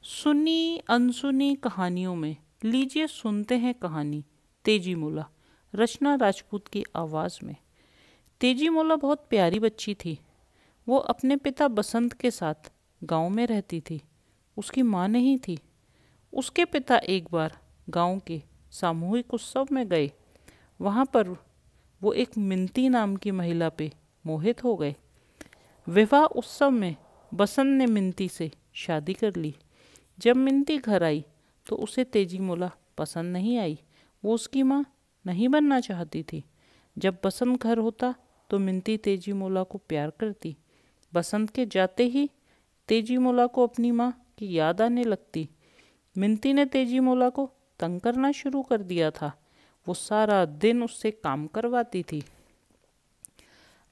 सुनी अनसुनी कहानियों में लीजिए सुनते हैं कहानी तेजी मोला। रचना राजपूत की आवाज़ में। तेजी मोला बहुत प्यारी बच्ची थी। वो अपने पिता बसंत के साथ गांव में रहती थी। उसकी माँ नहीं थी। उसके पिता एक बार गांव के सामूहिक उत्सव में गए। वहाँ पर वो एक मिंती नाम की महिला पे मोहित हो गए। विवाह उत्सव में बसंत ने मिंती से शादी कर ली। जब मिंती घर आई तो उसे तेजी मोला पसंद नहीं आई। वो उसकी माँ नहीं बनना चाहती थी। जब बसंत घर होता तो मिंती तेजी मोला को प्यार करती। बसंत के जाते ही तेजी मोला को अपनी माँ की याद आने लगती। मिंती ने तेजी मोला को तंग करना शुरू कर दिया था। वो सारा दिन उससे काम करवाती थी।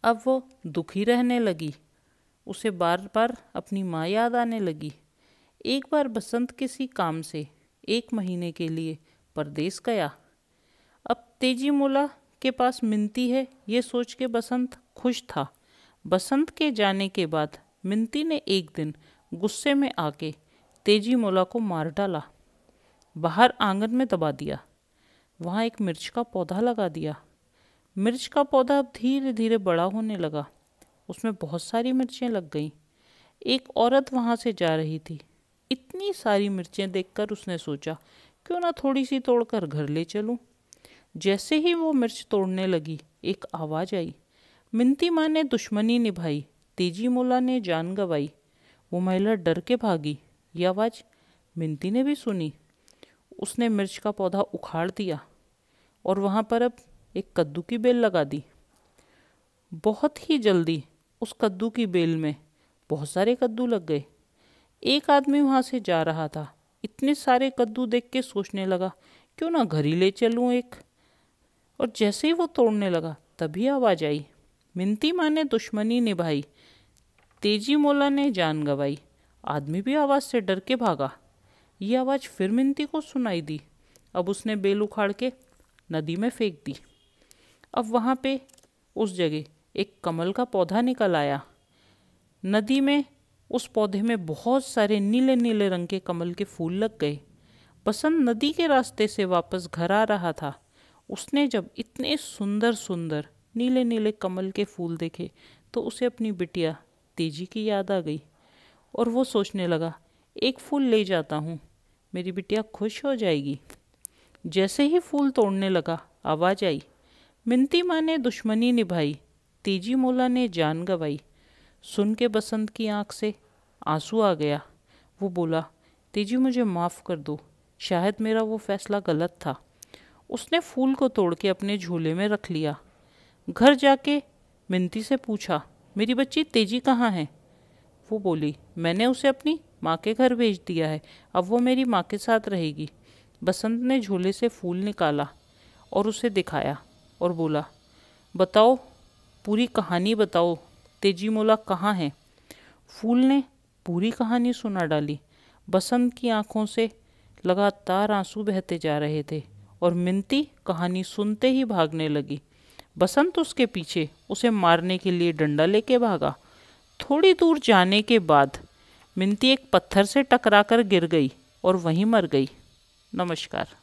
अब वो दुखी रहने लगी। उसे बार बार अपनी माँ याद आने लगी। एक बार बसंत किसी काम से 1 महीने के लिए परदेश गया। अब तेजी मोला के पास मिंती है ये सोच के बसंत खुश था। बसंत के जाने के बाद मिंती ने एक दिन गुस्से में आके तेजी मोला को मार डाला। बाहर आंगन में दबा दिया। वहाँ एक मिर्च का पौधा लगा दिया। मिर्च का पौधा अब धीरे धीरे बड़ा होने लगा। उसमें बहुत सारी मिर्चें लग गईं। एक औरत वहाँ से जा रही थी। इतनी सारी मिर्चें देखकर उसने सोचा क्यों ना थोड़ी सी तोड़कर घर ले चलूं। जैसे ही वो मिर्च तोड़ने लगी एक आवाज़ आई। मिंती माँ ने दुश्मनी निभाई, तेजी मोला ने जान गंवाई। वो महिला डर के भागी। ये आवाज़ मिंती ने भी सुनी। उसने मिर्च का पौधा उखाड़ दिया और वहाँ पर अब एक कद्दू की बेल लगा दी। बहुत ही जल्दी उस कद्दू की बेल में बहुत सारे कद्दू लग गए। एक आदमी वहाँ से जा रहा था। इतने सारे कद्दू देख के सोचने लगा क्यों ना घर ही ले चलूँ एक। और जैसे ही वो तोड़ने लगा तभी आवाज़ आई। मिंती माँ ने दुश्मनी निभाई, तेजी मोला ने जान गंवाई। आदमी भी आवाज़ से डर के भागा। ये आवाज़ फिर मिंती को सुनाई दी। अब उसने बेल उखाड़ के नदी में फेंक दी। अब वहाँ पे उस जगह एक कमल का पौधा निकल आया। नदी में उस पौधे में बहुत सारे नीले नीले रंग के कमल के फूल लग गए। बसंत नदी के रास्ते से वापस घर आ रहा था। उसने जब इतने सुंदर सुंदर नीले नीले कमल के फूल देखे तो उसे अपनी बिटिया तेजी की याद आ गई। और वो सोचने लगा एक फूल ले जाता हूँ, मेरी बिटिया खुश हो जाएगी। जैसे ही फूल तोड़ने लगा आवाज़ आई। मिंती माँ ने दुश्मनी निभाई, तेजी मोला ने जान गंवाई। सुन के बसंत की आंख से आंसू आ गया। वो बोला तेजी मुझे माफ़ कर दो, शायद मेरा वो फैसला गलत था। उसने फूल को तोड़ के अपने झोले में रख लिया। घर जाके मिंती से पूछा मेरी बच्ची तेजी कहाँ है। वो बोली मैंने उसे अपनी माँ के घर भेज दिया है, अब वो मेरी माँ के साथ रहेगी। बसंत ने झोले से फूल निकाला और उसे दिखाया और बोला बताओ, पूरी कहानी बताओ, तेजी मोला कहाँ है। फूल ने पूरी कहानी सुना डाली। बसंत की आंखों से लगातार आंसू बहते जा रहे थे और मिंती कहानी सुनते ही भागने लगी। बसंत उसके पीछे उसे मारने के लिए डंडा लेके भागा। थोड़ी दूर जाने के बाद मिंती एक पत्थर से टकराकर गिर गई और वहीं मर गई। नमस्कार।